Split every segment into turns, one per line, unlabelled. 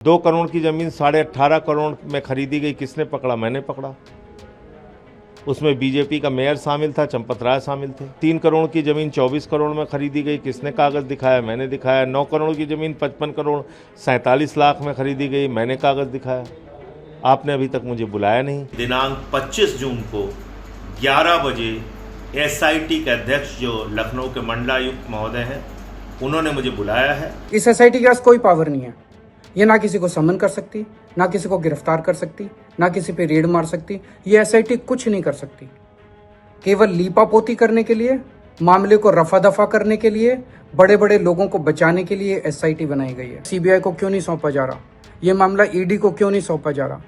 2 करोड़ की जमीन 18.5 करोड़ में खरीदी गई, किसने पकड़ा? मैंने पकड़ा। उसमें बीजेपी का मेयर शामिल था, चंपत राय शामिल थे। 3 करोड़ की जमीन 24 करोड़ में खरीदी गई, किसने कागज दिखाया? मैंने दिखाया। 9 करोड़ की जमीन 55 करोड़ 47 लाख में खरीदी गई, मैंने कागज दिखाया। आपने अभी तक मुझे बुलाया नहीं।
दिनांक 25 जून को 11 बजे एसआईटी के अध्यक्ष जो लखनऊ के मंडलायुक्त महोदय हैं, उन्होंने मुझे बुलाया है।
इस एसआईटी के पास कोई पावर नहीं है। ये ना किसी को समन कर सकती, ना किसी को गिरफ्तार कर सकती, ना किसी पे रेड मार सकती। ये एसआईटी कुछ नहीं कर सकती। केवल लीपापोती करने के लिए, मामले को रफा दफा करने के लिए, बड़े बड़े लोगों को बचाने के लिए एसआईटी बनाई गई है। सीबीआई को क्यों नहीं सौंपा जा रहा? ये मामला ईडी को क्यों नहीं सौंपा जा रहा?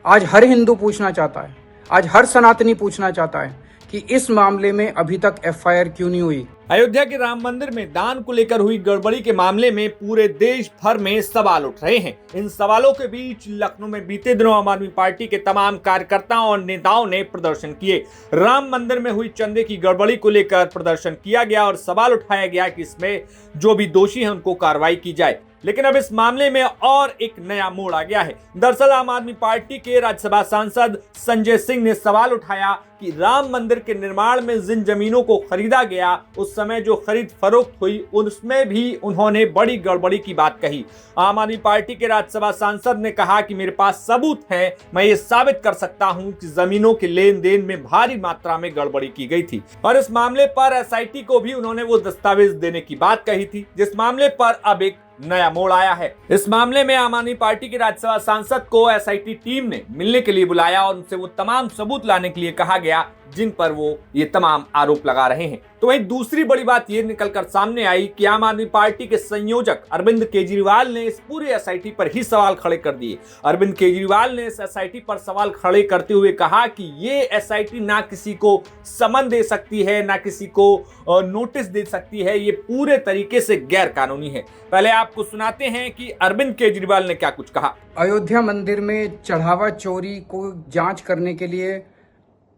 आज हर हिंदू पूछना चाहता है, आज हर सनातनी पूछना चाहता है कि इस मामले में अभी तक एफआईआर क्यों नहीं हुई।
अयोध्या के राम मंदिर में दान को लेकर हुई गड़बड़ी के मामले में पूरे देश भर में सवाल उठ रहे हैं। इन सवालों के बीच लखनऊ में बीते दिनों आम आदमी पार्टी के तमाम कार्यकर्ताओं और नेताओं ने प्रदर्शन किए। राम मंदिर में हुई चंदे की गड़बड़ी को लेकर प्रदर्शन किया गया और सवाल उठाया गया कि इसमें जो भी दोषी हैं उनको कार्रवाई की जाए। लेकिन अब इस मामले में और एक नया मोड़ आ गया है। दरअसल आम आदमी पार्टी के राज्यसभा सांसद संजय सिंह ने सवाल उठाया कि राम मंदिर के निर्माण में जिन जमीनों को खरीदा गया, उस समय जो खरीद फरोख्त हुई उसमें भी उन्होंने बड़ी गड़बड़ी की बात कही। आम आदमी पार्टी के राज्यसभा सांसद ने कहा कि मेरे पास सबूत है, मैं ये साबित कर सकता हूं कि जमीनों के लेन देन में भारी मात्रा में गड़बड़ी की गई थी। और इस मामले पर एसआईटी को भी उन्होंने वो दस्तावेज देने की बात कही थी, जिस मामले पर अब एक नया मोड़ आया है। इस मामले में आम आदमी पार्टी के राज्यसभा सांसद को एसआईटी टीम ने मिलने के लिए बुलाया और उनसे वो तमाम सबूत लाने के लिए कहा गया जिन पर वो ये तमाम आरोप लगा रहे हैं। तो वहीं दूसरी बड़ी बात ये निकलकर सामने आई कि आम आदमी पार्टी के संयोजक अरविंद केजरीवाल ने इस पूरे एसआईटी पर ही सवाल खड़े कर दिए। अरविंद केजरीवाल ने इस एसआईटी पर सवाल खड़े करते हुए कहा कि ये एसआईटी ना किसी को समन दे सकती है, ना किसी को नोटिस दे सकती है, ये पूरे तरीके से गैर कानूनी है। पहले आपको सुनाते हैं कि अरविंद केजरीवाल ने क्या कुछ कहा।
अयोध्या मंदिर में चढ़ावा चोरी को जांच करने के लिए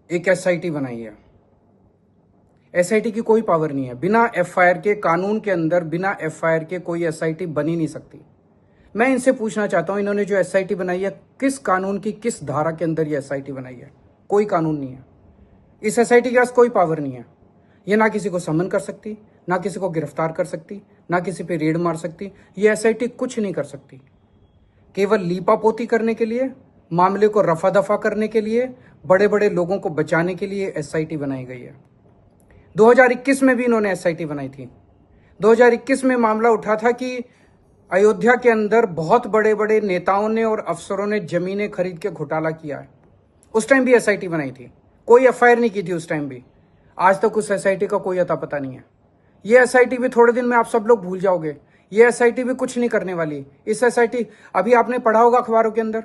एक एसआईटी बनाई है। एसआईटी की कोई पावर नहीं है। बिना एफआईआर के, कानून के अंदर बिना एफआईआर के कोई एसआईटी बन ही नहीं सकती। मैं इनसे पूछना चाहता हूं, इन्होंने जो एसआईटी बनाई है, किस कानून की किस धारा के अंदर ये एसआईटी बनाई है? कोई कानून नहीं है। इस एसआईटी के पास कोई पावर नहीं है। ये ना किसी को समन कर सकती, ना किसी को गिरफ्तार कर सकती, ना किसी पे रेड मार सकती। ये एसआईटी कुछ नहीं कर सकती। केवल लीपापोती करने के लिए, मामले को रफा दफा करने के लिए, बड़े बड़े लोगों को बचाने के लिए एसआईटी बनाई गई है। 2021 में भी इन्होंने एसआईटी बनाई थी। 2021 में मामला उठा था कि अयोध्या के अंदर बहुत बड़े बड़े नेताओं ने और अफसरों ने जमीनें खरीद के घोटाला किया है। उस टाइम भी एसआईटी बनाई थी, कोई एफआईआर नहीं की थी उस टाइम भी। आज तक उस एसआईटी का कोई अता पता नहीं है। ये एसआईटी भी थोड़े दिन में आप सब लोग भूल जाओगे। ये एसआईटी भी कुछ नहीं करने वाली। इस एसआईटी, अभी आपने पढ़ा होगा अखबारों के अंदर,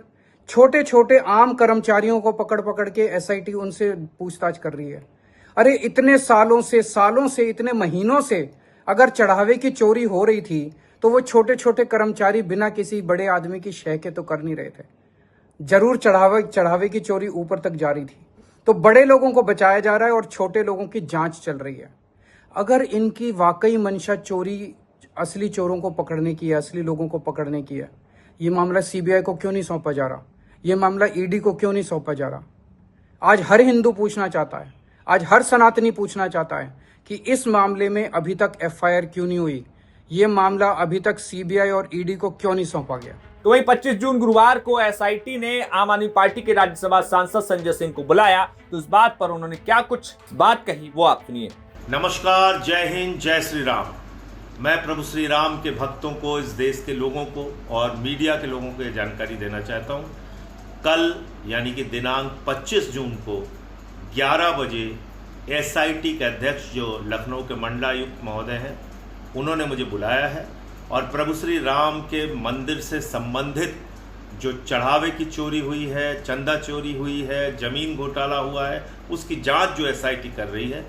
छोटे छोटे आम कर्मचारियों को पकड़ पकड़ के एसआईटी उनसे पूछताछ कर रही है। अरे इतने सालों से इतने महीनों से अगर चढ़ावे की चोरी हो रही थी तो वो छोटे छोटे कर्मचारी बिना किसी बड़े आदमी की शह के तो कर नहीं रहे थे। जरूर चढ़ावे की चोरी ऊपर तक जारी थी। तो बड़े लोगों को बचाया जा रहा है और छोटे लोगों की जांच चल रही है। अगर इनकी वाकई मंशा चोरी, असली चोरों को पकड़ने की है, असली लोगों को पकड़ने की है, ये मामला सीबीआई को क्यों नहीं सौंपा जा रहा? ये मामला ईडी को क्यों नहीं सौंपा जा रहा? आज हर हिंदू पूछना चाहता है, आज हर सनातनी पूछना चाहता है कि इस मामले में अभी तक एफआईआर क्यों नहीं हुई? ये मामला अभी तक सीबीआई और ईडी को क्यों नहीं सौंपा गया?
तो वहीं 25 जून गुरुवार को एसआईटी ने आम आदमी पार्टी के राज्यसभा सांसद संजय सिंह को बुलाया। तो इस बात पर उन्होंने क्या कुछ बात कही वो आप सुनिए।
नमस्कार, जय हिंद, जय श्री राम। मैं प्रभु श्री राम के भक्तों को, इस देश के लोगों को और मीडिया के लोगों को ये जानकारी देना चाहता हूँ। कल यानी कि दिनांक 25 जून को 11 बजे एसआईटी के अध्यक्ष जो लखनऊ के मंडलायुक्त महोदय हैं, उन्होंने मुझे बुलाया है और प्रभु श्री राम के मंदिर से संबंधित जो चढ़ावे की चोरी हुई है, चंदा चोरी हुई है, जमीन घोटाला हुआ है, उसकी जांच जो एसआईटी कर रही है,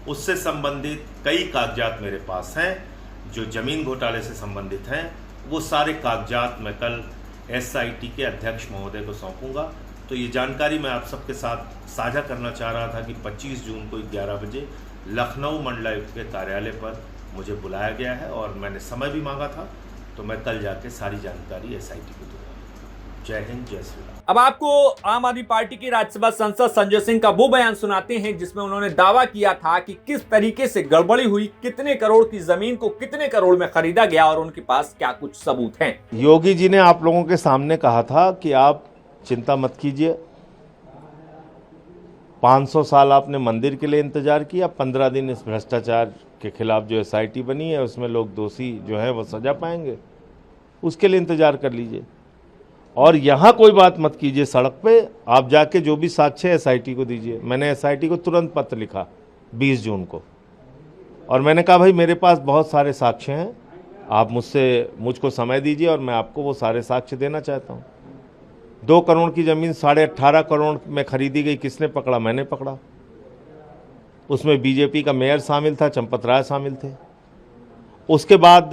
उससे संबंधित कई कागजात मेरे पास हैं जो जमीन घोटाले से संबंधित हैं। वो सारे कागजात मैं कल एसआईटी के अध्यक्ष महोदय को सौंपूंगा। तो ये जानकारी मैं आप सबके साथ साझा करना चाह रहा था कि 25 जून को 11 बजे लखनऊ मंडलायुक्त के कार्यालय पर मुझे बुलाया गया है और मैंने समय भी मांगा था तो मैं कल जाके सारी जानकारी एसआईटी को दूंगा। जय हिंद, जय श्री राम।
अब आपको आम आदमी पार्टी के राज्यसभा सांसद संजय सिंह का वो बयान सुनाते हैं जिसमें उन्होंने दावा किया था कि किस तरीके से गड़बड़ी हुई, कितने करोड़ की जमीन को कितने करोड़ में खरीदा गया और उनके पास क्या कुछ सबूत हैं।
योगी जी ने आप लोगों के सामने कहा था कि आप चिंता मत कीजिए, 500 साल आपने मंदिर के लिए इंतजार किया, 15 दिन इस भ्रष्टाचार के खिलाफ जो एसआईटी बनी है उसमें लोग दोषी जो है वो सजा पाएंगे, उसके लिए इंतजार कर लीजिए। और यहाँ कोई बात मत कीजिए सड़क पे, आप जाके जो भी साक्ष्य एसआईटी को दीजिए। मैंने एसआईटी को तुरंत पत्र लिखा 20 जून को, और मैंने कहा भाई मेरे पास बहुत सारे साक्ष्य हैं, आप मुझको समय दीजिए और मैं आपको वो सारे साक्ष्य देना चाहता हूँ। 2 करोड़ की ज़मीन 18.5 करोड़ में खरीदी गई, किसने पकड़ा? मैंने पकड़ा। उसमें बीजेपी का मेयर शामिल था, चंपत राय शामिल थे। उसके बाद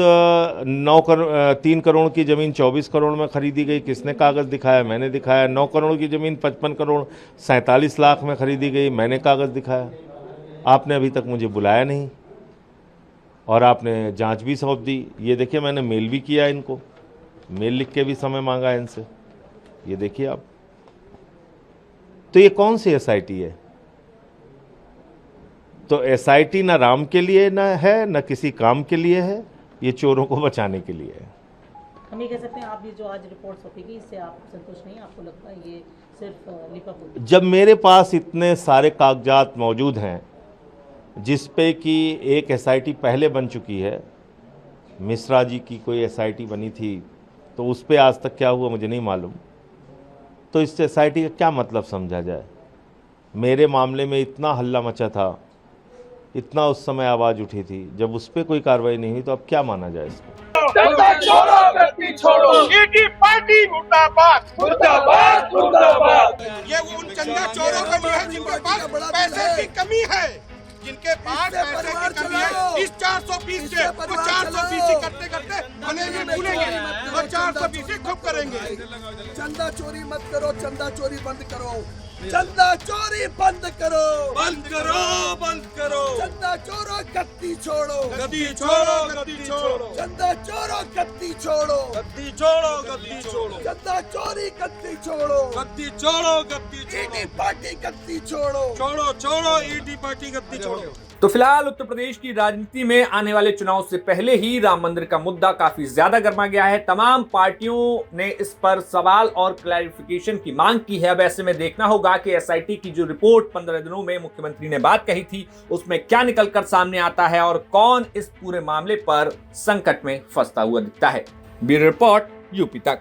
3 करोड़ की ज़मीन 24 करोड़ में खरीदी गई, किसने कागज़ दिखाया? मैंने दिखाया। 9 करोड़ की ज़मीन 55 करोड़ 47 लाख में खरीदी गई, मैंने कागज़ दिखाया। आपने अभी तक मुझे बुलाया नहीं और आपने जांच भी सौंप दी। ये देखिए मैंने मेल भी किया इनको, मेल लिख के भी समय मांगा है इनसे, ये देखिए आप। तो ये कौन सी एसआईटी है? तो एसआईटी ना राम के लिए ना है, ना किसी काम के लिए है, ये चोरों को बचाने के लिए है।
हम ये कह सकते हैं आप ये जो आज रिपोर्ट सौंपेगी इससे आप संतुष्ट नहीं, आपको लगता है ये सिर्फ लिपापोती?
जब मेरे पास इतने सारे कागजात मौजूद हैं जिस पे कि एक एसआईटी पहले बन चुकी है, मिश्रा जी की कोई एसआईटी बनी थी, तो उस पे आज तक क्या हुआ मुझे नहीं मालूम, तो इस एसआईटी का क्या मतलब समझा जाए? मेरे मामले में इतना हल्ला मचा था, इतना उस समय आवाज़ उठी थी, जब उस पर कोई कार्रवाई नहीं हुई तो अब क्या माना जाए इसको?
चंदा छोड़ो, व्यक्ति छोड़ो, ईडी पार्टी मुर्दाबाद, मुर्दाबाद, मुर्दाबाद।
ये उन चंदा चोरों के लिए है जिनके पास पैसे की कमी है, जिनके पास पैसे की कमी है। इस 420 से वो 420 करते करते बनेंगे भूलेंगे और 420 खूब करेंगे।
चंदा चोरी मत करो, चंदा चोरी बंद करो, चंदा चोरी बंद करो,
बंद करो, बंद करो।
चंदा चोरो गद्दी छोड़ो,
गद्दी छोड़ो, गद्दी छोड़ो,
चंदा चोरो गद्दी छोड़ो,
गद्दी छोड़ो, गद्दी छोड़ो,
चंदा चोरी गद्दी छोड़ो,
गद्दी छोड़ो, गद्दी
ईडी पार्टी गद्दी छोड़ो,
छोड़ो, छोड़ो, ईडी पार्टी गद्दी छोड़ो।
तो फिलहाल उत्तर प्रदेश की राजनीति में आने वाले चुनाव से पहले ही राम मंदिर का मुद्दा काफी ज्यादा गर्मा गया है। तमाम पार्टियों ने इस पर सवाल और क्लैरिफिकेशन की मांग की है। अब ऐसे में देखना होगा कि एसआईटी की जो रिपोर्ट 15 दिनों में मुख्यमंत्री ने बात कही थी उसमें क्या निकलकर सामने आता है और कौन इस पूरे मामले पर संकट में फंसता हुआ दिखता है। ब्यूरो रिपोर्ट, यूपी तक।